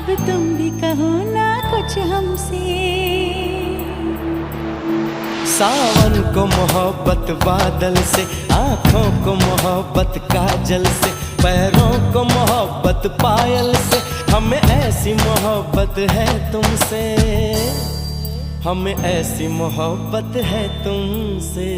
अब तुम भी कहो ना कुछ हमसे। सावन को मोहब्बत बादल से, आँखों को मोहब्बत काजल से, पैरों को मोहब्बत पायल से, हमें ऐसी मोहब्बत है तुमसे, हमें ऐसी मोहब्बत है तुमसे।